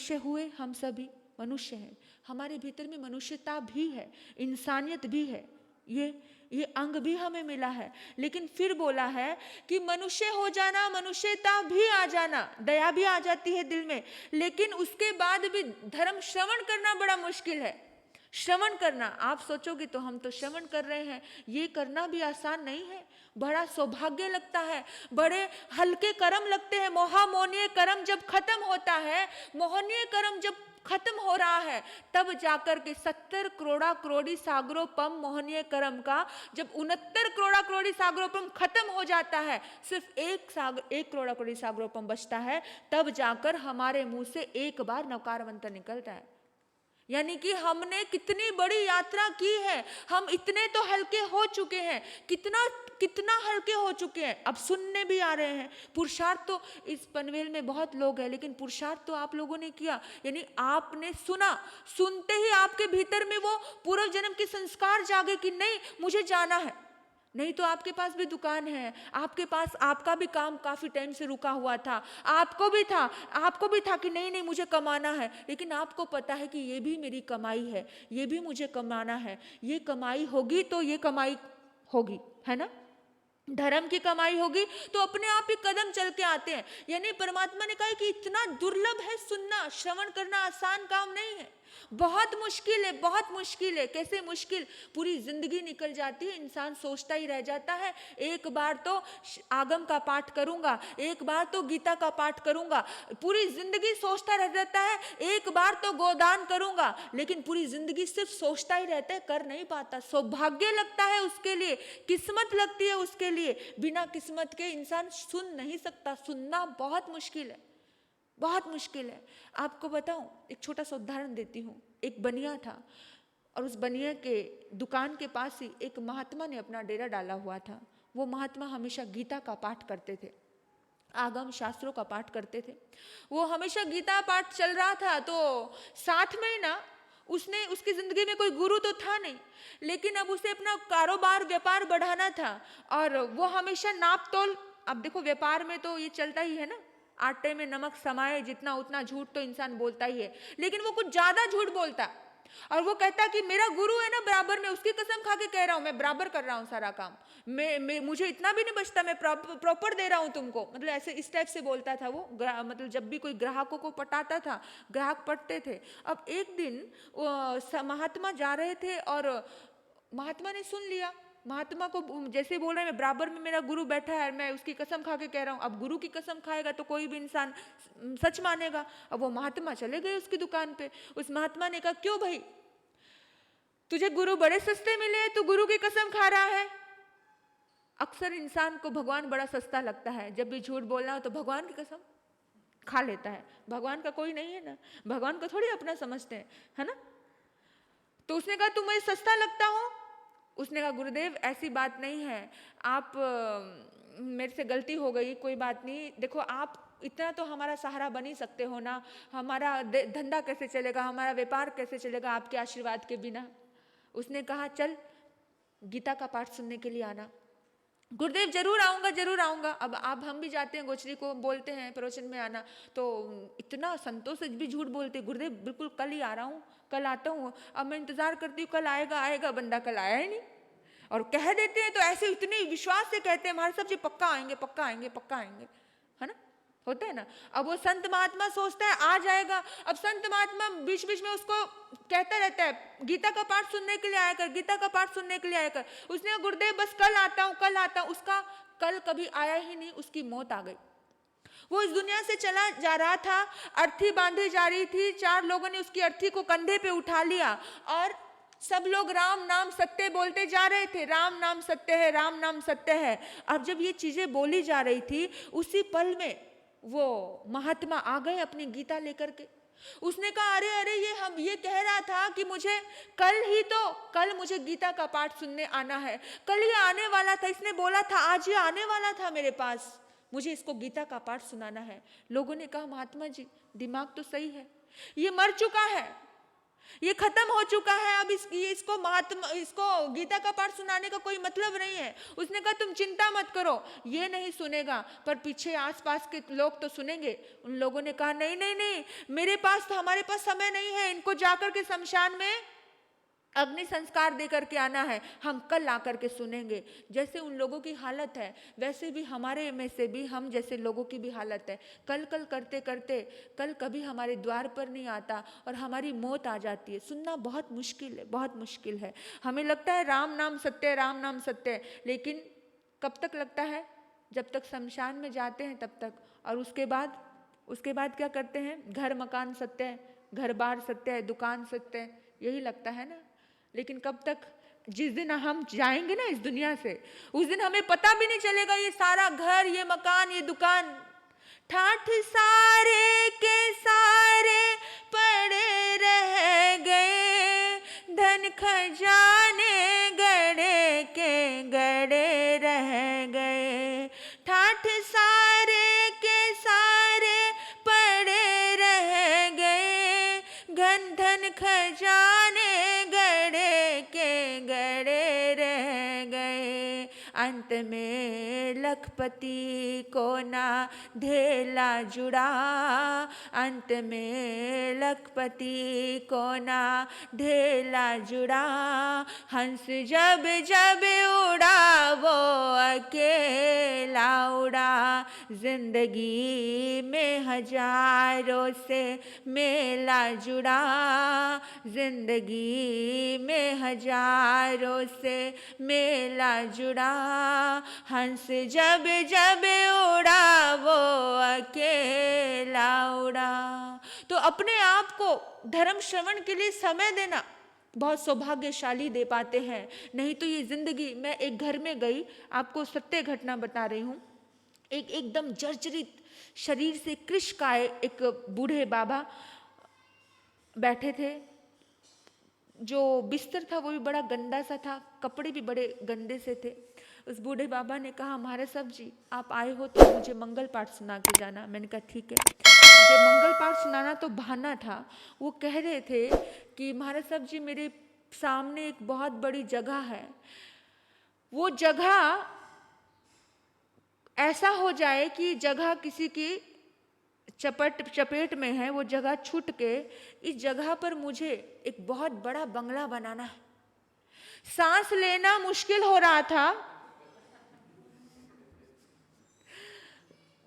मनुष्य हुए, हम सभी मनुष्य हैं, हमारे भीतर में मनुष्यता भी है, इंसानियत भी है, ये अंग भी हमें मिला है। लेकिन फिर बोला है कि मनुष्य हो जाना, मनुष्यता भी आ जाना, दया भी आ जाती है दिल में, लेकिन उसके बाद भी धर्म श्रवण करना बड़ा मुश्किल है। श्रवण करना, आप सोचोगे तो हम तो श्रवण कर रहे हैं, ये करना भी आसान नहीं है, बड़ा सौभाग्य लगता है, बड़े हल्के कर्म लगते हैं। मोहामोहनीय कर्म जब खत्म होता है, मोहनीय कर्म जब खत्म हो रहा है, तब जाकर के 70 करोड़ा करोड़ी सागरोपम मोहनीय कर्म का जब 69 करोड़ा करोड़ी सागरोपम खत्म हो जाता है, सिर्फ एक करोड़ा करोड़ी सागरोपम बचता है, तब जाकर हमारे मुंह से एक बार नवकार मंत्र निकलता है। यानी कि हमने कितनी बड़ी यात्रा की है, हम इतने तो हल्के हो चुके हैं, कितना हल्के हो चुके हैं, अब सुनने भी आ रहे हैं। पुरुषार्थ तो इस पनवेल में बहुत लोग हैं, लेकिन पुरुषार्थ तो आप लोगों ने किया, यानी आपने सुना, सुनते ही आपके भीतर में वो पूर्व जन्म के संस्कार जागे कि नहीं मुझे जाना है। नहीं तो आपके पास भी दुकान है, आपके पास आपका भी काम काफी टाइम से रुका हुआ था, आपको भी था कि नहीं नहीं मुझे कमाना है, लेकिन आपको पता है कि ये भी मेरी कमाई है, ये भी मुझे कमाना है, ये कमाई होगी तो ये कमाई होगी, है ना, धर्म की कमाई होगी तो अपने आप ही कदम चल के आते हैं। यानी परमात्मा ने कहा कि इतना दुर्लभ है सुनना, श्रवण करना आसान काम नहीं है, बहुत मुश्किल है, बहुत मुश्किल है। कैसे मुश्किल, पूरी जिंदगी निकल जाती है, इंसान सोचता ही रह जाता है, एक बार तो आगम का पाठ करूंगा, एक बार तो गीता का पाठ करूंगा, पूरी जिंदगी सोचता रह जाता है, एक बार तो गोदान करूंगा, लेकिन पूरी जिंदगी सिर्फ सोचता ही रहता है, कर नहीं पाता। सौभाग्य लगता है उसके लिए, किस्मत लगती है उसके लिए, बिना किस्मत के इंसान सुन नहीं सकता, सुनना बहुत मुश्किल है, बहुत मुश्किल है। आपको बताऊं, एक छोटा सा उदाहरण देती हूँ। एक बनिया था और उस बनिया के दुकान के पास ही एक महात्मा ने अपना डेरा डाला हुआ था। वो महात्मा हमेशा गीता का पाठ करते थे, आगम शास्त्रों का पाठ करते थे। वो हमेशा गीता पाठ चल रहा था, तो साथ में ना उसकी जिंदगी में कोई गुरु तो था नहीं, लेकिन अब उसे अपना कारोबार व्यापार बढ़ाना था, और वो हमेशा नाप तोल, अब देखो व्यापार में तो ये चलता ही है ना, आटे में नमक समाये जितना उतना झूठ तो इंसान बोलता ही है, लेकिन वो कुछ ज्यादा झूठ बोलता, और वो कहता कि मेरा गुरु है ना बराबर में, उसकी कसम खा के कह रहा हूं मैं बराबर कर रहा हूं सारा काम, मुझे इतना भी नहीं बचता, मैं प्रॉपर दे रहा हूं तुमको, मतलब ऐसे इस टाइप से बोलता था वो। मतलब जब भी कोई ग्राहकों को पटाता था, ग्राहक पटते थे। अब एक दिन महात्मा जा रहे थे और महात्मा ने सुन लिया, महात्मा को जैसे बोल रहे हैं मैं बराबर में मेरा गुरु बैठा है, मैं उसकी कसम खा के कह रहा हूं। अब गुरु की कसम खाएगा तो कोई भी इंसान सच मानेगा। अब वो महात्मा चले गए उसकी दुकान पे। उस महात्मा ने कहा क्यों भाई, तुझे गुरु बड़े सस्ते मिले, तू गुरु की कसम खा रहा है। अक्सर इंसान को भगवान बड़ा सस्ता लगता है, जब भी झूठ बोलना हो तो भगवान की कसम खा लेता है। भगवान का कोई नहीं है ना, भगवान को थोड़ी अपना समझते हैं, है ना। तो उसने कहा तुम मुझे सस्ता लगता हो। उसने कहा गुरुदेव ऐसी बात नहीं है, आप मेरे से गलती हो गई, कोई बात नहीं। देखो आप इतना तो हमारा सहारा बन ही सकते हो ना, हमारा धंधा कैसे चलेगा, हमारा व्यापार कैसे चलेगा आपके आशीर्वाद के बिना। उसने कहा चल गीता का पाठ सुनने के लिए आना। गुरुदेव जरूर आऊँगा जरूर आऊँगा। अब हम भी जाते हैं गोचरी को, बोलते हैं प्रवचन में आना, तो इतना संतोष से भी झूठ बोलते, गुरुदेव बिल्कुल कल ही आ रहा हूँ, कल आता हूँ। अब मैं इंतजार करती हूँ कल आएगा आएगा, बंदा कल आया ही नहीं। और कह देते हैं तो ऐसे इतने विश्वास से कहते हैं हमारे सब जी पक्का आएंगे पक्का आएंगे पक्का आएंगे, है ना, होता है ना। अब वो संत महात्मा सोचता है आ जाएगा। अब संत महात्मा बीच बीच में उसको कहता रहता है गीता का पाठ सुनने के लिए आया कर, गीता का पाठ सुनने के लिए आया कर। उसने कहा गुरुदेव बस कल आता हूँ कल आता हूँ। उसका कल कभी आया ही नहीं, उसकी मौत आ गई। वो इस दुनिया से चला जा रहा था, अर्थी बांधी जा रही थी, 4 लोगों ने उसकी अर्थी को कंधे पे उठा लिया और सब लोग राम नाम सत्य बोलते जा रहे थे, राम नाम सत्य है, राम नाम सत्य है। अब जब ये चीजें बोली जा रही थी, उसी पल में वो महात्मा आ गए अपनी गीता लेकर के। उसने कहा अरे अरे ये कह रहा था कि मुझे कल मुझे गीता का पाठ सुनने आना है, कल ये आने वाला था, इसने बोला था आज ये आने वाला था मेरे पास, मुझे इसको गीता का पाठ सुनाना है। लोगों ने कहा महात्मा जी दिमाग तो सही है, ये मर चुका है, ये खत्म हो चुका है। अब इसको गीता का पाठ सुनाने का कोई मतलब नहीं है। उसने कहा तुम चिंता मत करो, ये नहीं सुनेगा, पर पीछे आसपास के लोग तो सुनेंगे। उन लोगों ने कहा नहीं नहीं नहीं, हमारे पास समय नहीं है, इनको जाकर के शमशान में अग्नि संस्कार दे करके आना है, हम कल आकर के सुनेंगे। जैसे उन लोगों की हालत है, वैसे भी हमारे में से भी हम जैसे लोगों की भी हालत है। कल कल करते करते कल कभी हमारे द्वार पर नहीं आता और हमारी मौत आ जाती है। सुनना बहुत मुश्किल है, बहुत मुश्किल है। हमें लगता है राम नाम सत्य है, राम नाम सत्य है, लेकिन कब तक लगता है? जब तक शमशान में जाते हैं तब तक। और उसके बाद क्या करते हैं? घर मकान सत्य है, घर बार सत्य है, दुकान सत्य है, यही लगता है ना। लेकिन कब तक? जिस दिन हम जाएंगे ना इस दुनिया से, उस दिन हमें पता भी नहीं चलेगा ये सारा घर, ये मकान, ये दुकान ठाठ सारे के सारे पड़े रह गए, धन खजाने गड़े के गड़े रह गए। ठाठ सारे के सारे पड़े रह गए, धन खजाने गड़े के गड़े रह गए। अंत में लखपति को ना ढेला जुड़ा, अंत में लखपति को ना ढेला जुड़ा। हंस जब जब उड़ा वो अकेला उड़ा, जिंदगी में हजारों से मेला जुड़ा, जिंदगी में हजारों से मेला जुड़ा। हंस जब जब उड़ा वो अकेला उड़ा। तो अपने आप को धर्म श्रवण के लिए समय देना बहुत सौभाग्यशाली दे पाते हैं। नहीं तो ये जिंदगी, मैं एक घर में गई, आपको सत्य घटना बता रही हूँ। एकदम जर्जरित शरीर से कृश का एक बूढ़े बाबा बैठे थे। जो बिस्तर था वो भी बड़ा गंदा सा था, कपड़े भी बड़े गंदे से थे। उस बूढ़े बाबा ने कहा, महाराज साहब जी आप आए हो तो मुझे मंगल पाठ सुना के जाना। मैंने कहा ठीक है। मुझे मंगल पाठ सुनाना तो बहाना था। वो कह रहे थे कि महाराज साहब जी मेरे सामने एक बहुत बड़ी जगह है, वो जगह ऐसा हो जाए कि जगह किसी की चपेट में है, वो जगह छूट के इस जगह पर मुझे एक बहुत बड़ा बंगला बनाना है। सांस लेना मुश्किल हो रहा था,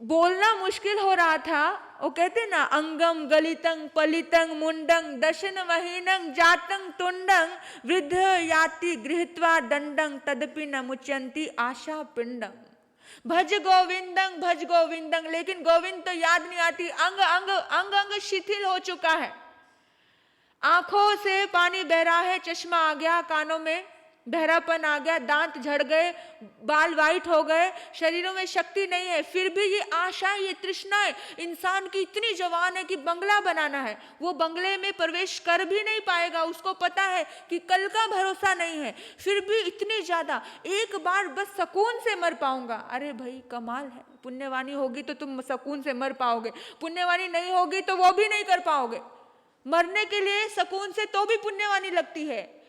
बोलना मुश्किल हो रहा था। वो कहते ना, अंगम गलितं पलितं मुंडं दशन वहीनं जातं तुंडं वृद्ध याति गृहीत्वा दंडं तदपि न मुच्यन्ति आशा पिंडं। भज गोविंदं, लेकिन गोविंद तो याद नहीं आती। अंग शिथिल हो चुका है, आंखों से पानी बह रहा है, चश्मा आ गया, कानों में बहरापन आ गया, दांत झड़ गए, बाल वाइट हो गए, शरीरों में शक्ति नहीं है। फिर भी ये आशा, ये तृष्णाएं इंसान की इतनी जवान है कि बंगला बनाना है। वो बंगले में प्रवेश कर भी नहीं पाएगा, उसको पता है कि कल का भरोसा नहीं है। फिर भी इतनी ज्यादा, एक बार बस सुकून से मर पाऊंगा। अरे भाई कमाल है, पुण्यवानी होगी तो तुम सुकून से मर पाओगे, पुण्यवानी नहीं होगी तो वो भी नहीं कर पाओगे। मरने के लिए सुकून से तो भी पुण्यवानी लगती है।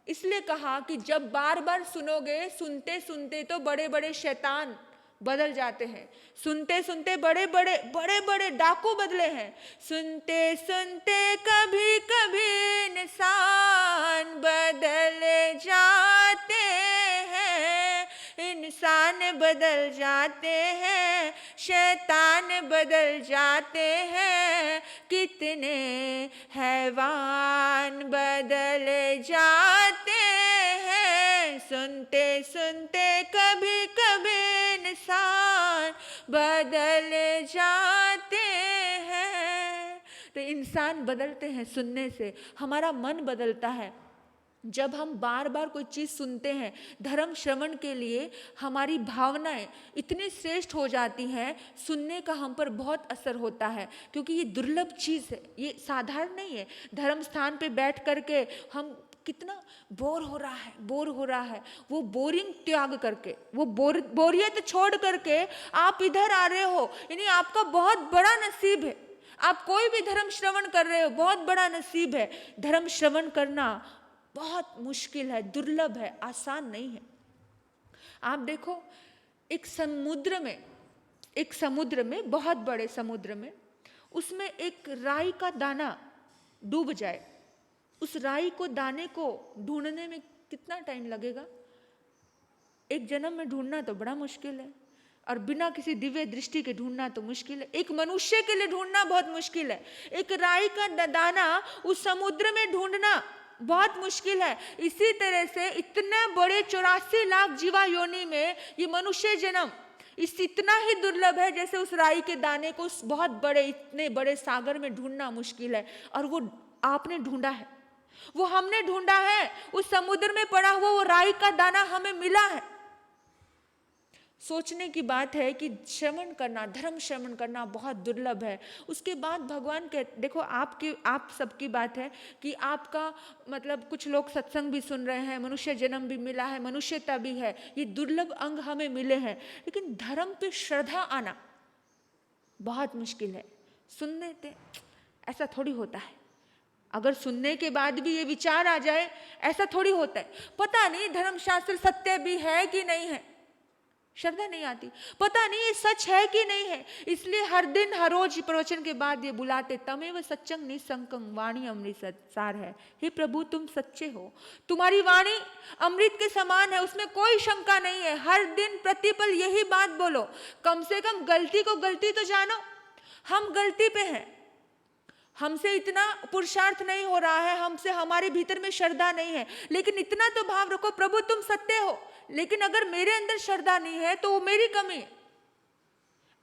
इसलिए कहा कि जब बार बार सुनोगे, सुनते सुनते तो बड़े बड़े शैतान बदल जाते हैं। सुनते सुनते बड़े बड़े डाकू बदले हैं। सुनते सुनते कभी कभी इंसान बदल जाते हैं, इंसान बदल जाते हैं, शैतान बदल जाते हैं, कितने हैवान बदल जाते हैं। सुनते सुनते कभी कभी इंसान बदल जाते हैं। तो इंसान बदलते हैं सुनने से, हमारा मन बदलता है। जब हम बार बार कोई चीज़ सुनते हैं, धर्म श्रवण के लिए हमारी भावनाएं इतनी श्रेष्ठ हो जाती हैं, सुनने का हम पर बहुत असर होता है। क्योंकि ये दुर्लभ चीज़ है, ये साधारण नहीं है। धर्म स्थान पे बैठ करके हम कितना बोर हो रहा है, वो बोरिंग त्याग करके, वो बोरियत छोड़ करके आप इधर आ रहे हो, यानी आपका बहुत बड़ा नसीब है। आप कोई भी धर्म श्रवण कर रहे हो, बहुत बड़ा नसीब है। धर्म श्रवण करना बहुत मुश्किल है, दुर्लभ है, आसान नहीं है। आप देखो, एक समुद्र में, बहुत बड़े समुद्र में, उसमें एक राई का दाना डूब जाए, उस राई को, दाने को ढूंढने में कितना टाइम लगेगा? एक जन्म में ढूंढना तो बड़ा मुश्किल है, और बिना किसी दिव्य दृष्टि के ढूंढना तो मुश्किल है। एक मनुष्य के लिए ढूंढना बहुत मुश्किल है, एक राई का दाना उस समुद्र में ढूंढना बहुत मुश्किल है। इसी तरह से इतने बड़े 84 लाख जीवा योनि में ये मनुष्य जन्म इतना ही दुर्लभ है जैसे उस राई के दाने को उस बहुत बड़े, इतने बड़े सागर में ढूंढना मुश्किल है। और वो आपने ढूंढा है, वो हमने ढूंढा है, उस समुद्र में पड़ा हुआ वो राई का दाना हमें मिला है। सोचने की बात है कि श्रवण करना, धर्म श्रवण करना बहुत दुर्लभ है। उसके बाद भगवान देखो, आप सबकी बात है कि आपका मतलब कुछ लोग सत्संग भी सुन रहे हैं, मनुष्य जन्म भी मिला है, मनुष्यता भी है, ये दुर्लभ अंग हमें मिले हैं। लेकिन धर्म पे श्रद्धा आना बहुत मुश्किल है। सुनने थे, ऐसा थोड़ी होता है। अगर सुनने के बाद भी ये विचार आ जाए, ऐसा थोड़ी होता है। पता नहीं धर्मशास्त्र सत्य भी है कि नहीं है, श्रद्धा नहीं आती। पता नहीं ये सच है कि नहीं है, इसलिए हर दिन हर रोज प्रवचन के बाद ये बुलाते, तमेव सच्चंग निसंकं वाणी अमृत सार है। हे प्रभु, तुम सच्चे हो, तुम्हारी वाणी अमृत के समान है, उसमें कोई शंका नहीं है। हर दिन प्रतिपल यही बात बोलो। कम से कम गलती को गलती तो जानो, हम गलती पे हैं, हमसे इतना पुरुषार्थ नहीं हो रहा है, हमसे, हमारे भीतर में श्रद्धा नहीं है। लेकिन इतना तो भाव रखो, प्रभु तुम सत्य हो, लेकिन अगर मेरे अंदर श्रद्धा नहीं है तो वो मेरी कमी है।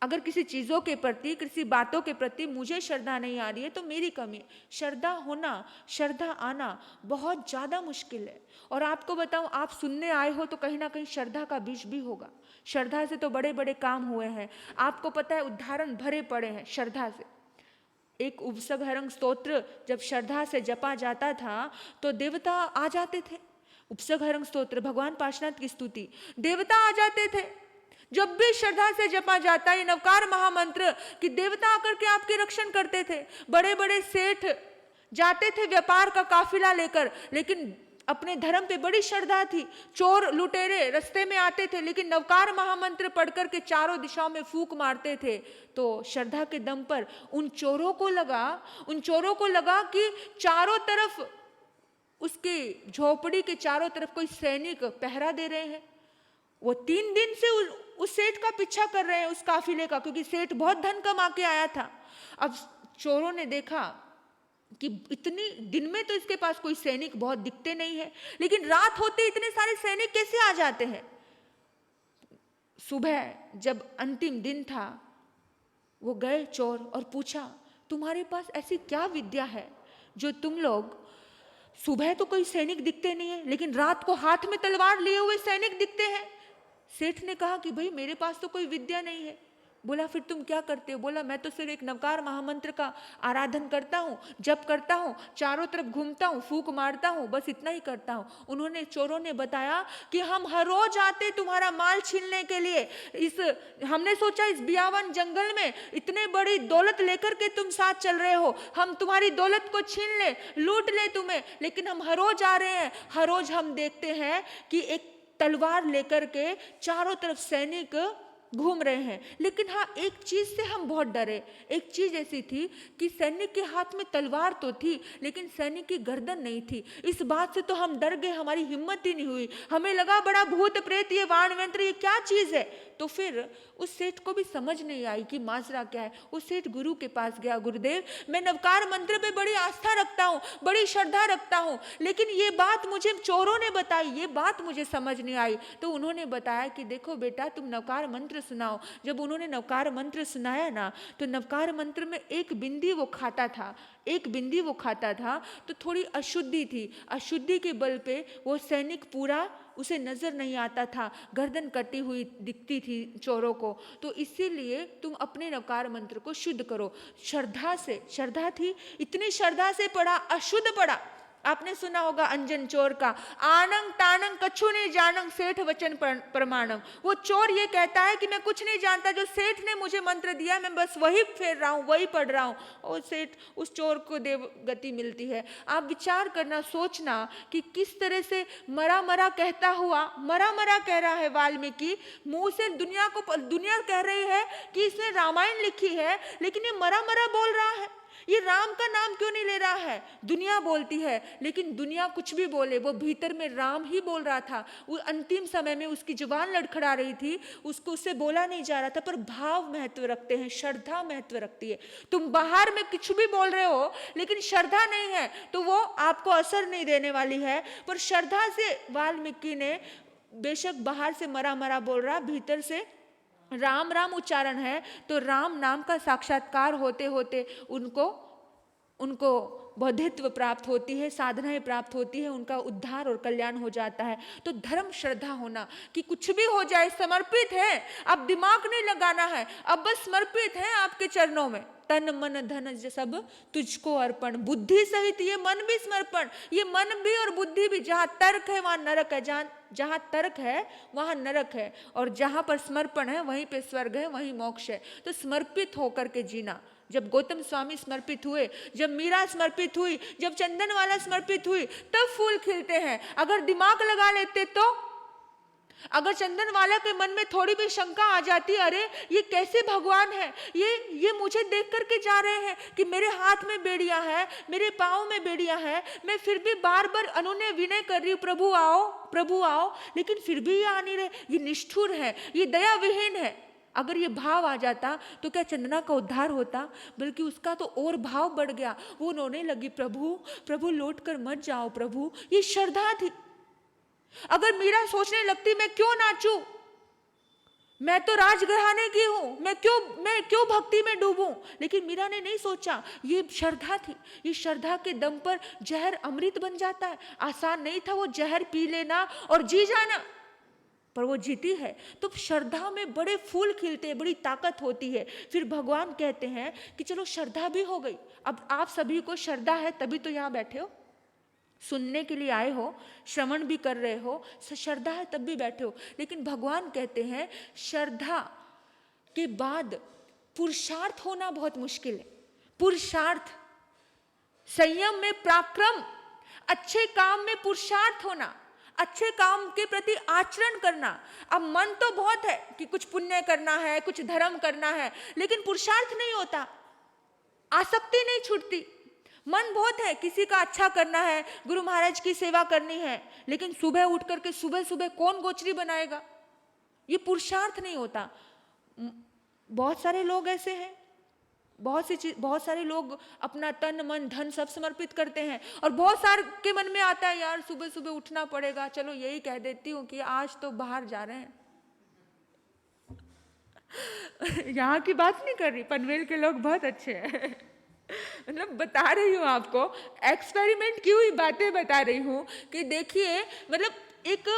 अगर किसी चीजों के प्रति, किसी बातों के प्रति मुझे श्रद्धा नहीं आ रही है तो मेरी कमी है। श्रद्धा होना, श्रद्धा आना बहुत ज्यादा मुश्किल है। और आपको बताऊं, आप सुनने आए हो तो कहीं ना कहीं श्रद्धा का बीज भी होगा। श्रद्धा से तो बड़े बड़े काम हुए हैं, आपको पता है, उदाहरण भरे पड़े हैं श्रद्धा से। एक उपसघहरंग स्तोत्र जब श्रद्धा से जपा जाता था तो देवता आ जाते थे। उपसघहरंग स्तोत्र, भगवान पार्श्वनाथ की स्तुति, देवता आ जाते थे। जब भी श्रद्धा से जपा जाता, ये नवकार महामंत्र, कि देवता आकर के आपके रक्षण करते थे। बड़े बड़े सेठ जाते थे व्यापार का काफिला लेकर, लेकिन अपने धर्म पे बड़ी श्रद्धा थी। चोर लुटेरे रास्ते में आते थे, लेकिन नवकार महामंत्र पढ़कर के चारों दिशाओं में फूंक मारते थे। तो श्रद्धा के दम पर उन चोरों को लगा कि चारों तरफ, उसकी झोपड़ी के चारों तरफ कोई सैनिक पहरा दे रहे हैं। वो 3 दिन से उस सेठ का पीछा कर रहे हैं, उस काफिले का, क्योंकि सेठ बहुत धन कमा के आया था। अब चोरों ने देखा कि इतनी दिन में तो इसके पास कोई सैनिक बहुत दिखते नहीं है, लेकिन रात होते इतने सारे सैनिक कैसे आ जाते हैं। सुबह जब अंतिम दिन था, वो गए चोर और पूछा, तुम्हारे पास ऐसी क्या विद्या है जो तुम लोग, सुबह तो कोई सैनिक दिखते नहीं है लेकिन रात को हाथ में तलवार लिए हुए सैनिक दिखते हैं। सेठ ने कहा कि भाई मेरे पास तो कोई विद्या नहीं है। बोला फिर तुम क्या करते हो? बोला मैं तो सिर्फ एक नवकार महामंत्र का आराधन करता हूँ, जप करता हूँ, चारों तरफ घूमता हूँ, फूंक मारता हूँ, बस इतना ही करता हूँ। चोरों ने बताया कि हम हर रोज आते तुम्हारा माल छीनने के लिए, हमने सोचा इस बियावन जंगल में इतने बड़ी दौलत लेकर के तुम साथ चल रहे हो, हम तुम्हारी दौलत को छीन ले, लूट ले तुम्हें, लेकिन हम हर रोज आ रहे हैं। हर रोज हम देखते हैं कि एक तलवार लेकर के चारों तरफ सैनिक घूम रहे हैं। लेकिन हाँ, एक चीज से हम बहुत डरे। एक चीज ऐसी थी कि सैनिक के हाथ में तलवार तो थी लेकिन सैनिक की गर्दन नहीं थी। इस बात से तो हम डर गए, हमारी हिम्मत ही नहीं हुई। हमें लगा बड़ा भूत प्रेत, ये वाण यंत्र, ये क्या चीज है। तो फिर उस सेठ को भी समझ नहीं आई कि माजरा क्या है। उस सेठ गुरु के पास गया, गुरुदेव मैं नवकार मंत्र पे बड़ी आस्था रखता हूँ, बड़ी श्रद्धा रखता हूँ, लेकिन ये बात मुझे चोरों ने बताई, ये बात मुझे समझ नहीं आई। तो उन्होंने बताया कि देखो बेटा, तुम नवकार मंत्र सुनाओ। जब उन्होंने नवकार मंत्र सुनाया ना, तो नवकार मंत्र में एक बिंदी वो खाता था, तो थोड़ी अशुद्धि थी। अशुद्धि के बल पे वो सैनिक पूरा, उसे नजर नहीं आता था, गर्दन कटी हुई दिखती थी चोरों को। तो इसीलिए तुम अपने नवकार मंत्र को शुद्ध करो। श्रद्धा थी, इतनी श्रद्धा से पढ़ा, आपने सुना होगा अंजन चोर का, आनंग तानंग कछु नहीं जानंग सेठ वचन प्रमाणम। वो चोर ये कहता है कि मैं कुछ नहीं जानता, जो सेठ ने मुझे मंत्र दिया मैं बस वही फेर रहा हूँ, वही पढ़ रहा हूँ, और सेठ उस चोर को देव गति मिलती है। आप विचार करना, सोचना कि किस तरह से मरा मरा कहता हुआ, मरा मरा कह रहा है वाल्मीकि, मुंह से दुनिया कह रही है कि इसने रामायण लिखी है, लेकिन ये मरा मरा बोल रहा है। ये राम का नाम क्यों नहीं ले रहा है? दुनिया बोलती है, लेकिन दुनिया कुछ भी बोले, वो भीतर में राम ही बोल रहा था। वो अंतिम समय में उसकी जुबान लड़खड़ा रही थी, उससे बोला नहीं जा रहा था, पर भाव महत्व रखते हैं, श्रद्धा महत्व रखती है। तुम बाहर में कुछ भी बोल रहे हो, लेकिन श्रद्धा नहीं है तो वो आपको असर नहीं देने वाली है। पर श्रद्धा से वाल्मीकि ने, बेशक बाहर से मरा मरा बोल रहा, भीतर से राम राम उच्चारण है, तो राम नाम का साक्षात्कार होते होते उनको बौद्धित्व प्राप्त होती है, साधनाएं प्राप्त होती है, उनका उद्धार और कल्याण हो जाता है। तो धर्म श्रद्धा होना कि कुछ भी हो जाए समर्पित है, अब दिमाग नहीं लगाना है, अब बस समर्पित है आपके चरणों में, तन मन धन सब तुझको अर्पण, बुद्धि सहित ये मन भी समर्पण। ये मन भी और बुद्धि भी, जहाँ तर्क है वहाँ नरक है, जहाँ तर्क है वहाँ नरक है, और जहाँ पर समर्पण है वहीं पे स्वर्ग है, वहीं मोक्ष है। तो समर्पित होकर के जीना। जब गौतम स्वामी समर्पित हुए, जब मीरा समर्पित हुई, जब चंदनवाला समर्पित हुई, तब फूल खिलते हैं। अगर दिमाग लगा लेते तो, अगर चंदनवाला के मन में थोड़ी भी शंका आ जाती, अरे ये कैसे भगवान है, ये मुझे देख करके जा रहे हैं कि मेरे हाथ में बेड़ियां है, मेरे पाँव में बेड़ियां है, मैं फिर भी बार बार अनुनय विनय कर रही हूँ, प्रभु आओ प्रभु आओ, लेकिन फिर भी ये आ नहीं रहे, ये निष्ठुर है, ये दया विहीन है। अगर ये भाव आ जाता तो क्या चंदना का उद्धार होता? बल्कि उसका तो और भाव बढ़ गया, वो रोने लगी, प्रभु प्रभु लौट कर मत जाओ प्रभु। ये श्रद्धा थी। अगर मीरा सोचने लगती मैं क्यों नाचूं, मैं तो राजघराने की हूं, मैं क्यों भक्ति में डूबूं, लेकिन मीरा ने नहीं सोचा, ये श्रद्धा थी। ये श्रद्धा के दम पर जहर अमृत बन जाता है। आसान नहीं था वो जहर पी लेना और जी जाना, पर वो जीती है। तो श्रद्धा में बड़े फूल खिलते हैं, बड़ी ताकत होती है। फिर भगवान कहते हैं कि चलो श्रद्धा भी हो गई, अब आप सभी को श्रद्धा है तभी तो यहाँ बैठे हो, सुनने के लिए आए हो, श्रवण भी कर रहे हो, श्रद्धा है तब भी बैठे हो। लेकिन भगवान कहते हैं श्रद्धा के बाद पुरुषार्थ होना बहुत मुश्किल है। पुरुषार्थ, संयम में पराक्रम, अच्छे काम में पुरुषार्थ होना, अच्छे काम के प्रति आचरण करना। अब मन तो बहुत है कि कुछ पुण्य करना है, कुछ धर्म करना है, लेकिन पुरुषार्थ नहीं होता, आसक्ति नहीं छूटती। मन बहुत है, किसी का अच्छा करना है, गुरु महाराज की सेवा करनी है, लेकिन सुबह उठ करके सुबह सुबह कौन गोचरी बनाएगा? ये पुरुषार्थ नहीं होता। बहुत सारे लोग ऐसे हैं, बहुत सारे लोग अपना तन मन धन सब समर्पित करते हैं, और बहुत सारे के मन में आता है यार सुबह सुबह उठना पड़ेगा, चलो यही कह देती हूँ कि आज तो बाहर जा रहे हैं। यहाँ की बात नहीं कर रही, पनवेल के लोग बहुत अच्छे हैं। मतलब बता रही हूँ आपको, एक्सपेरिमेंट की हुई बातें बता रही हूँ कि देखिए, मतलब एक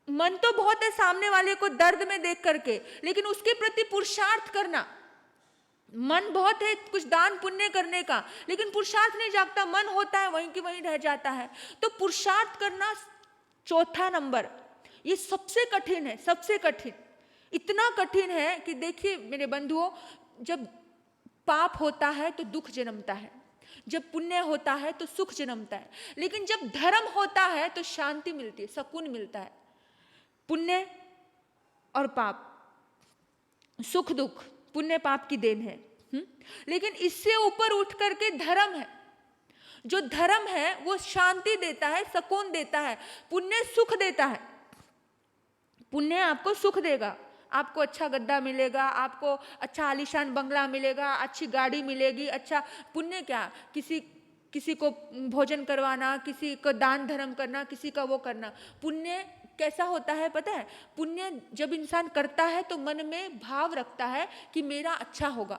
मन तो बहुत है सामने वाले को दर्द में देख करके, लेकिन उसके प्रति पुरुषार्थ करना। मन बहुत है कुछ दान पुण्य करने का, लेकिन पुरुषार्थ नहीं जागता, मन होता है वहीं की वहीं रह जाता है। तो पुरुषार्थ करना चौथा नंबर, ये सबसे कठिन है, सबसे कठिन। इतना कठिन है कि देखिए मेरे बंधुओं, जब पाप होता है तो दुख जन्मता है, जब पुण्य होता है तो सुख जन्मता है, लेकिन जब धर्म होता है तो शांति मिलती है, सुकून मिलता है। पुण्य और पाप, सुख दुख पुण्य पाप की देन है, लेकिन इससे ऊपर उठ करके धर्म है। जो धर्म है वो शांति देता है, सुकून देता है। पुण्य सुख देता है, पुण्य आपको सुख देगा, आपको अच्छा गद्दा मिलेगा, आपको अच्छा आलीशान बंगला मिलेगा, अच्छी गाड़ी मिलेगी। अच्छा पुण्य क्या, किसी को भोजन करवाना, किसी को दान धर्म करना, किसी का वो करना। पुण्य कैसा होता है पता है? पुण्य जब इंसान करता है तो मन में भाव रखता है कि मेरा अच्छा होगा,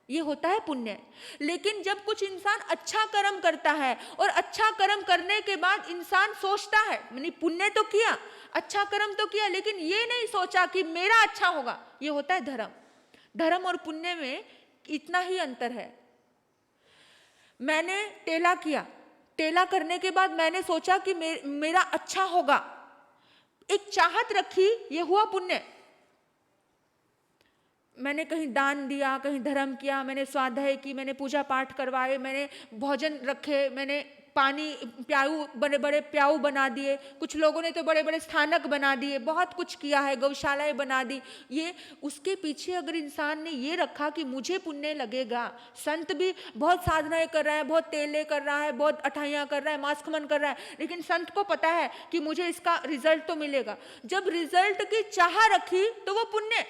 ये होता है पुण्य। लेकिन जब कुछ इंसान अच्छा कर्म करता है और अच्छा कर्म करने के बाद इंसान सोचता है, मैंने पुण्य तो किया, अच्छा कर्म तो किया, लेकिन ये नहीं सोचा कि मेरा अच्छा होगा, ये होता है धर्म। धर्म और पुण्य में इतना ही अंतर है। मैंने टेला किया, टेला करने के बाद मैंने सोचा कि मेरा अच्छा होगा, एक चाहत रखी, ये हुआ पुण्य। मैंने कहीं दान दिया, कहीं धर्म किया, मैंने स्वाध्याय की, मैंने पूजा पाठ करवाए, मैंने भोजन रखे, मैंने पानी प्याऊ, बड़े बड़े प्याऊ बना दिए, कुछ लोगों ने तो बड़े बड़े स्थानक बना दिए, बहुत कुछ किया है, गौशालाएं बना दी। ये उसके पीछे अगर इंसान ने ये रखा कि मुझे पुण्य लगेगा, संत भी बहुत साधनाएं कर रहा है, बहुत तेले कर रहा है, बहुत अठाइयाँ कर रहा है, मास्कमन कर रहा है, लेकिन संत को पता है कि मुझे इसका रिजल्ट तो मिलेगा। जब रिजल्ट की चाह रखी तो वो पुण्य,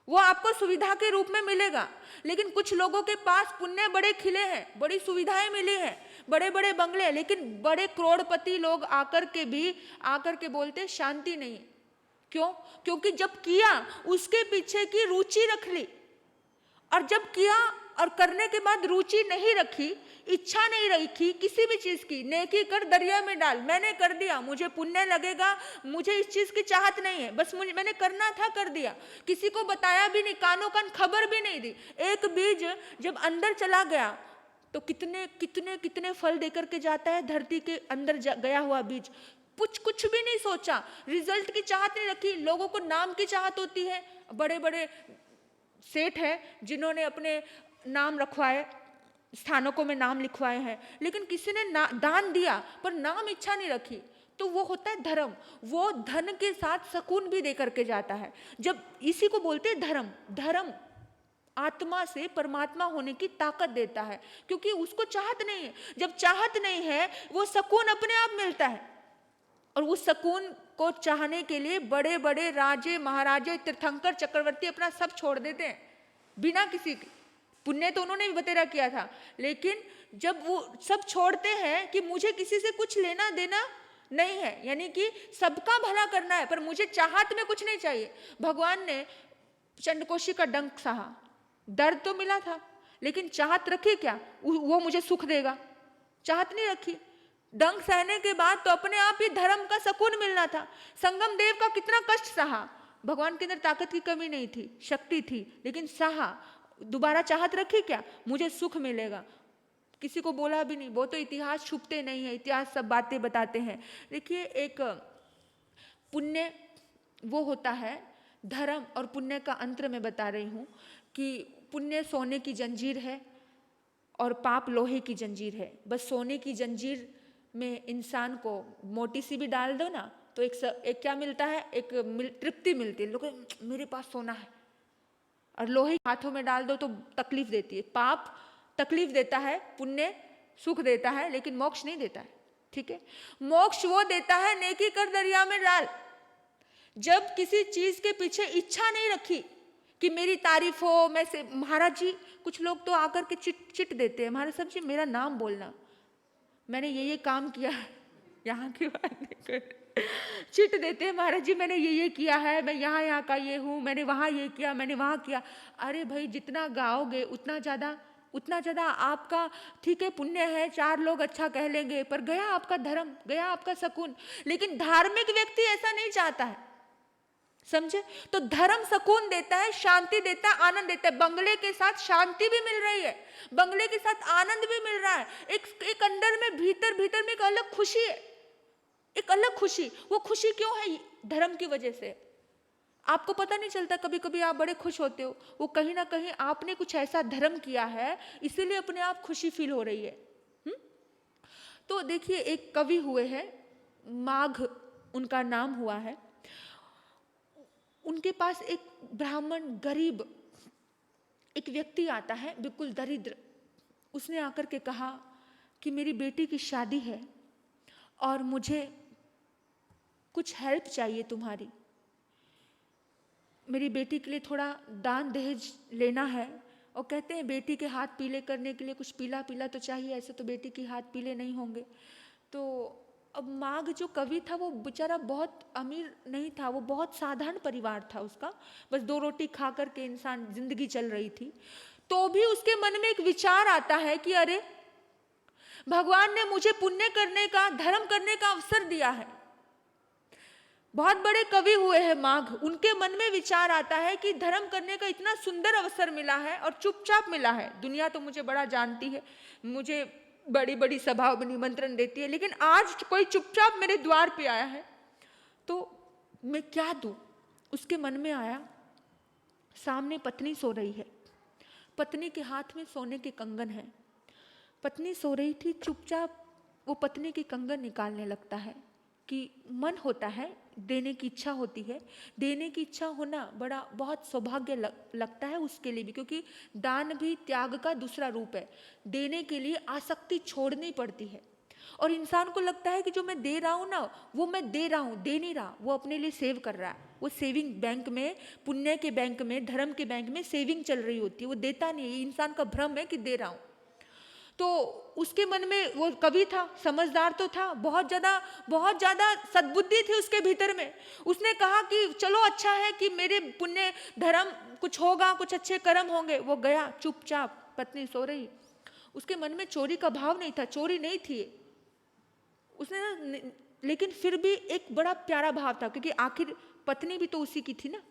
वो आपको सुविधा के रूप में मिलेगा। लेकिन कुछ लोगों के पास पुण्य बड़े खिले हैं, बड़ी सुविधाएं मिली हैं, बड़े बड़े बंगले, लेकिन बड़े करोड़पति लोग आकर के बोलते शांति नहीं। क्यों? क्योंकि जब किया उसके पीछे की रुचि रख ली, और जब किया और करने के बाद रुचि नहीं रखी, इच्छा नहीं रखी किसी भी चीज की, नेकी कर दरिया में डाल, मैंने कर दिया, मुझे पुण्य लगेगा, मुझे इस चीज की चाहत नहीं है, बस मैंने करना था कर दिया, किसी को बताया भी नहीं, कानों कान खबर भी नहीं दी। एक बीज जब अंदर चला गया तो कितने कितने कितने फल देकर के जाता है, धरती के अंदर गया हुआ बीज। कुछ भी नहीं सोचा, रिजल्ट की चाहत नहीं रखी। लोगों को नाम की चाहत होती है, बड़े बड़े सेठ है जिन्होंने अपने नाम रखवाए, स्थानकों में नाम लिखवाए हैं, लेकिन किसी ने दान दिया पर नाम इच्छा नहीं रखी, तो वो होता है धर्म। वो धन के साथ सकून भी देकर के जाता है। जब इसी को बोलते हैं धर्म। धर्म आत्मा से परमात्मा होने की ताकत देता है, क्योंकि उसको चाहत नहीं है। जब चाहत नहीं है वो सकून अपने आप मिलता है, और उस सकून को चाहने के लिए बड़े बड़े राजे महाराजे तीर्थंकर चक्रवर्ती अपना सब छोड़ देते हैं बिना किसी के। पुण्य तो उन्होंने भी बतेरा किया था, लेकिन जब वो सब छोड़ते हैं कि मुझे किसी से कुछ लेना देना नहीं है, यानी कि सबका भला करना है पर मुझे चाहत में कुछ नहीं चाहिए। भगवान ने चंडकोशी का डंक सहा, दर्द तो मिला था, लेकिन चाहत रखी क्या? वो मुझे सुख देगा, चाहत नहीं रखी। डंक सहने के बाद तो अपने आप ही धर्म का सकून मिलना था। संगम देव का कितना कष्ट सहा, भगवान के अंदर ताकत की कमी नहीं थी, शक्ति थी, लेकिन सहा। दोबारा चाहत रखी क्या? मुझे सुख मिलेगा। किसी को बोला भी नहीं। वो तो इतिहास छुपते नहीं है, इतिहास सब बातें बताते हैं। देखिए, एक पुण्य वो होता है, धर्म और पुण्य का अंतर मैं बता रही हूँ कि पुण्य सोने की जंजीर है और पाप लोहे की जंजीर है। बस सोने की जंजीर में इंसान को मोटी सी भी डाल दो ना तो एक क्या मिलता है, एक तृप्ति मिलती है, लोग मेरे पास सोना है। और लोहे हाथों में डाल दो तो तकलीफ देती है। पाप तकलीफ देता है, पुण्य सुख देता है, लेकिन मोक्ष नहीं देता है। ठीक है, मोक्ष वो देता है नेकी कर दरिया में डाल। जब किसी चीज के पीछे इच्छा नहीं रखी कि मेरी तारीफ हो, मैं से महाराज जी, कुछ लोग तो आकर के चिट देते हैं, महाराज साहब जी मेरा नाम बोलना, मैंने ये काम किया है, यहाँ की बात नहीं कर, चिट देते हैं, महाराज जी मैंने ये किया है, मैं यहाँ का ये हूँ, मैंने वहाँ ये किया, मैंने वहाँ किया। अरे भाई, जितना गाओगे उतना ज़्यादा आपका, ठीक है पुण्य है, 4 लोग अच्छा कह लेंगे, पर गया आपका धर्म, गया आपका सकून। लेकिन धार्मिक व्यक्ति ऐसा नहीं चाहता है, समझे? तो धर्म सकून देता है, शांति देता है, आनंद देता है। बंगले के साथ शांति भी मिल रही है, बंगले के साथ आनंद भी मिल रहा है। एक अंदर में भीतर में एक अलग खुशी है, एक अलग खुशी। वो खुशी क्यों है? धर्म की वजह से। आपको पता नहीं चलता, कभी कभी आप बड़े खुश होते हो, वो कहीं ना कहीं आपने कुछ ऐसा धर्म किया है, इसीलिए अपने आप खुशी फील हो रही है। तो देखिए, एक कवि हुए हैं, माघ उनका नाम हुआ है। उनके पास एक ब्राह्मण गरीब एक व्यक्ति आता है, बिल्कुल दरिद्र। उसने आकर के कहा कि मेरी बेटी की शादी है और मुझे कुछ हेल्प चाहिए तुम्हारी, मेरी बेटी के लिए थोड़ा दान दहेज लेना है। और कहते हैं बेटी के हाथ पीले करने के लिए कुछ पीला पीला तो चाहिए, ऐसे तो बेटी के हाथ पीले नहीं होंगे। तो अब माघ जो कवि था वो बेचारा बहुत अमीर नहीं था, वो बहुत साधारण परिवार था उसका, बस 2 रोटी खा कर के इंसान जिंदगी चल रही थी। तो भी उसके मन में एक विचार आता है कि अरे भगवान ने मुझे पुण्य करने का, धर्म करने का अवसर दिया है। बहुत बड़े कवि हुए हैं माघ। उनके मन में विचार आता है कि धर्म करने का इतना सुंदर अवसर मिला है और चुपचाप मिला है। दुनिया तो मुझे बड़ा जानती है, मुझे बड़ी बड़ी सभाओं में निमंत्रण देती है, लेकिन आज कोई चुपचाप मेरे द्वार पे आया है तो मैं क्या दूं? उसके मन में आया, सामने पत्नी सो रही है, पत्नी के हाथ में सोने के कंगन है, पत्नी सो रही थी, चुपचाप वो पत्नी की कंगन निकालने लगता है कि मन होता है, देने की इच्छा होती है। देने की इच्छा होना बड़ा बहुत सौभाग्य लगता है उसके लिए भी, क्योंकि दान भी त्याग का दूसरा रूप है। देने के लिए आसक्ति छोड़नी पड़ती है और इंसान को लगता है कि जो मैं दे रहा हूँ ना, वो मैं दे रहा हूँ, दे नहीं रहा, वो अपने लिए सेव कर रहा है। वो सेविंग बैंक में, पुण्य के बैंक में, धर्म के बैंक में सेविंग चल रही होती है, वो देता नहीं है। इंसान का भ्रम है कि दे रहा हूँ। तो उसके मन में, वो कवि था, समझदार तो था, बहुत ज़्यादा सद्बुद्धि थी उसके भीतर में। उसने कहा कि चलो अच्छा है कि मेरे पुण्य धर्म कुछ होगा, कुछ अच्छे कर्म होंगे। वो गया चुपचाप, पत्नी सो रही, उसके मन में चोरी का भाव नहीं था, चोरी नहीं थी उसने, लेकिन फिर भी एक बड़ा प्यारा भाव था, क्योंकि आखिर पत्नी भी तो उसी की थी ना,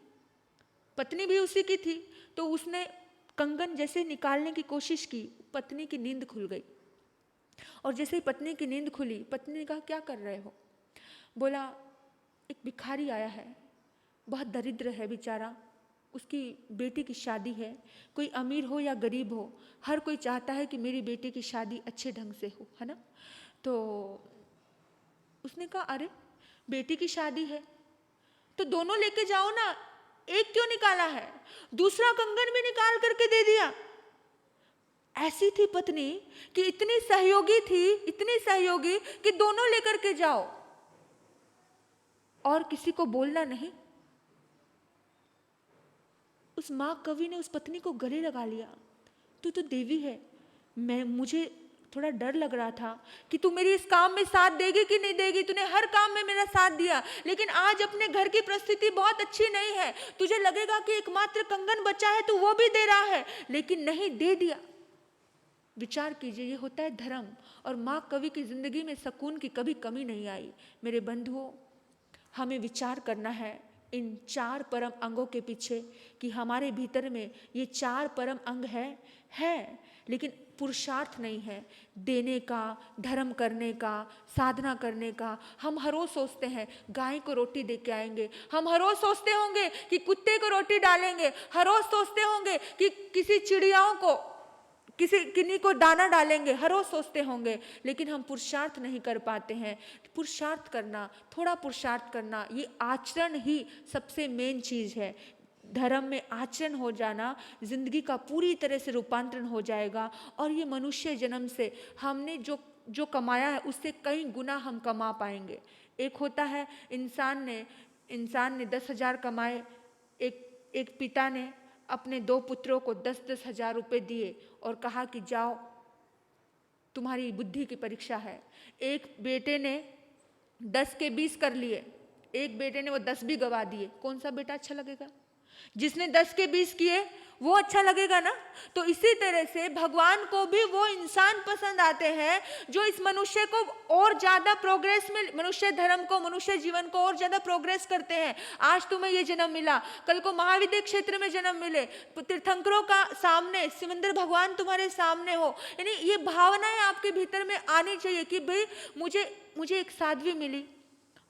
पत्नी भी उसी की थी। तो उसने कंगन जैसे निकालने की कोशिश की, पत्नी की नींद खुल गई। और जैसे ही पत्नी की नींद खुली, पत्नी ने कहा क्या कर रहे हो? बोला एक भिखारी आया है, बहुत दरिद्र है बेचारा, उसकी बेटी की शादी है, कोई अमीर हो या गरीब हो, हर कोई चाहता है कि मेरी बेटी की शादी अच्छे ढंग से हो, है ना। तो उसने कहा अरे बेटी की शादी है तो दोनों लेके जाओ ना, एक क्यों निकाला है? दूसरा कंगन भी निकाल करके दे दिया। ऐसी थी पत्नी कि इतनी सहयोगी थी, इतनी सहयोगी कि दोनों लेकर के जाओ और किसी को बोलना नहीं। उस मां कवि ने उस पत्नी को गले लगा लिया, तू तो देवी है, मुझे थोड़ा डर लग रहा था कि तू मेरी इस काम में साथ देगी कि नहीं देगी। तूने हर काम में मेरा साथ दिया, लेकिन आज अपने घर की परिस्थिति बहुत अच्छी नहीं है, तुझे लगेगा कि एकमात्र कंगन बचा है, तू वो भी दे रहा है, लेकिन नहीं, दे दिया। विचार कीजिए, ये होता है धर्म। और माँ कवि की जिंदगी में सुकून की कभी कमी नहीं आई। मेरे बंधुओं, हमें विचार करना है इन 4 परम अंगों के पीछे कि हमारे भीतर में ये 4 परम अंग है, लेकिन पुरुषार्थ नहीं है देने का, धर्म करने का, साधना करने का। हम हर रोज सोचते हैं गाय को रोटी दे के आएंगे, हम हर रोज सोचते होंगे कि कुत्ते को रोटी डालेंगे, हर रोज सोचते होंगे कि किसी चिड़ियाओं को, किन्हीं को दाना डालेंगे, हर रोज सोचते होंगे, लेकिन हम पुरुषार्थ नहीं कर पाते हैं। पुरुषार्थ करना, थोड़ा पुरुषार्थ करना, ये आचरण ही सबसे मेन चीज है। धर्म में आचरण हो जाना जिंदगी का पूरी तरह से रूपांतरण हो जाएगा। और ये मनुष्य जन्म से हमने जो कमाया है उससे कई गुना हम कमा पाएंगे। एक होता है इंसान ने 10,000 कमाए, एक पिता ने अपने 2 पुत्रों को 10-10 हजार रुपये दिए और कहा कि जाओ तुम्हारी बुद्धि की परीक्षा है। एक बेटे ने 10 के 20 कर लिए, एक बेटे ने वो 10 भी गवा दिए। कौन सा बेटा अच्छा लगेगा? जिसने 10 के 20 किए वो अच्छा लगेगा ना। तो इसी तरह से भगवान को भी वो इंसान पसंद आते हैं जो इस मनुष्य को और ज्यादा प्रोग्रेस में, मनुष्य धर्म को, मनुष्य जीवन को और ज्यादा प्रोग्रेस करते हैं। आज तुम्हें ये जन्म मिला, कल को महाविद्य क्षेत्र में जन्म मिले, तीर्थंकरों का सामने सिमंदर भगवान तुम्हारे सामने हो। यानी ये भावनाएं आपके भीतर में आनी चाहिए कि भाई मुझे एक साध्वी मिली,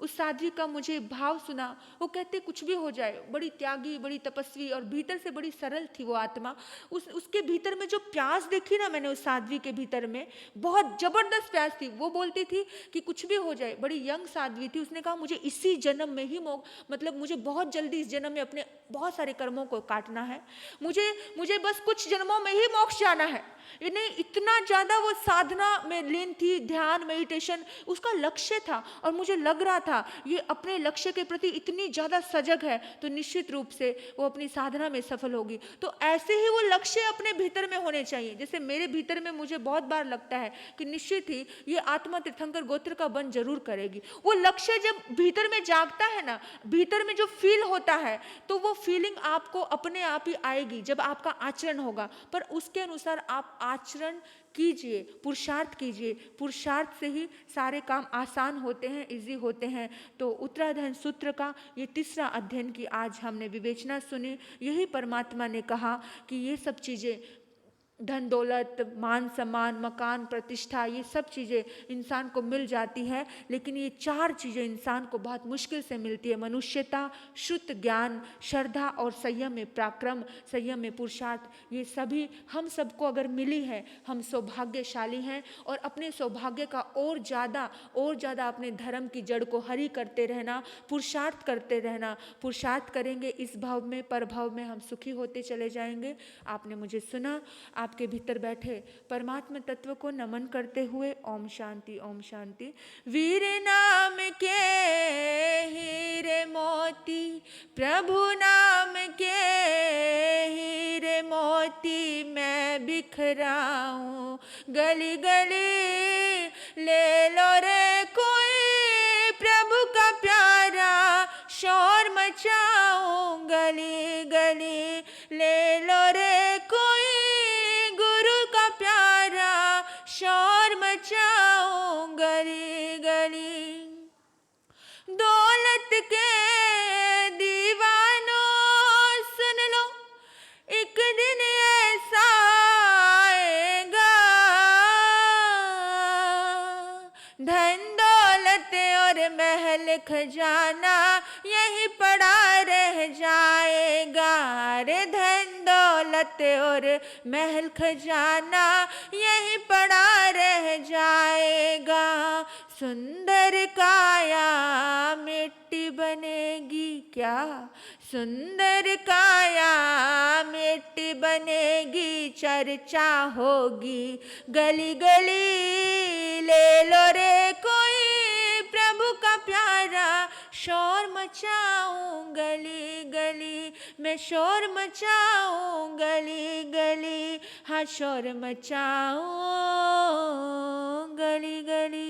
उस साध्वी का मुझे भाव सुना, वो कहते कुछ भी हो जाए, बड़ी त्यागी, बड़ी तपस्वी और भीतर से बड़ी सरल थी वो आत्मा। उसके भीतर में जो प्यास देखी ना मैंने उस साध्वी के भीतर में, बहुत जबरदस्त प्यास थी। वो बोलती थी कि कुछ भी हो जाए, बड़ी यंग साध्वी थी। उसने कहा मुझे इसी जन्म में ही मतलब मुझे बहुत जल्दी इस जन्म में अपने बहुत सारे कर्मों को काटना है, मुझे बस कुछ जन्मों में ही मोक्ष जाना है। इन्हें इतना ज्यादा वो साधना में लीन थी, ध्यान, मेडिटेशन उसका लक्ष्य था। और मुझे लग रहा था ये अपने लक्ष्य के प्रति इतनी ज्यादा सजग है तो निश्चित रूप से वो अपनी साधना में सफल होगी। तो ऐसे ही वो लक्ष्य अपने भीतर में होने चाहिए। जैसे मेरे भीतर में मुझे बहुत बार लगता है कि निश्चित ही ये आत्मा तीर्थंकर गोत्र का वन जरूर करेगी। वो लक्ष्य जब भीतर में जागता है ना, भीतर में जो फील होता है, तो वो फीलिंग आपको अपने आप ही आएगी जब आपका आचरण होगा। पर उसके अनुसार आप आचरण कीजिए, पुरुषार्थ कीजिए। पुरुषार्थ से ही सारे काम आसान होते हैं, इजी होते हैं। तो उत्तराधान सूत्र का ये 3रा अध्ययन की आज हमने विवेचना सुनी। यही परमात्मा ने कहा कि ये सब चीज़ें धन दौलत, मान सम्मान, मकान, प्रतिष्ठा, ये सब चीज़ें इंसान को मिल जाती है, लेकिन ये 4 चीज़ें इंसान को बहुत मुश्किल से मिलती है। मनुष्यता, शुद्ध ज्ञान, श्रद्धा और संयम में पराक्रम, संयम में पुरुषार्थ, ये सभी हम सबको अगर मिली है, हम सौभाग्यशाली हैं। और अपने सौभाग्य का और ज़्यादा अपने धर्म की जड़ को हरी करते रहना, पुरुषार्थ करते रहना। पुरुषार्थ करेंगे, इस भाव में परभाव में हम सुखी होते चले जाएंगे। आपने मुझे सुना, आपके भीतर बैठे परमात्मा तत्व को नमन करते हुए ओम शांति, ओम शांति। वीर नाम के हीरे मोती, प्रभु नाम के हीरे मोती मैं बिखराऊं, गली गली ले लो रे कोई प्रभु का प्यारा, शोर मचाऊं, गली गली ले लो रे कोई गुरु का प्यारा, शोर मचाऊं, गली गली। दौलत के दीवानों सुन लो, एक दिन ऐसा आएगा, धन दौलत और महल खजाना यही पड़ा रह जाएगा। रे धन दौलत और महल खजाना यही पड़ा रह जाएगा। सुंदर काया मिट्टी बनेगी क्या, सुंदर काया मिट्टी बनेगी, चर्चा होगी गली गली, ले लो रे कोई प्रभु का प्यारा, शोर मचाऊं गली गली, मैं शोर मचाऊं गली गली, हाँ शोर मचाऊं गली गली।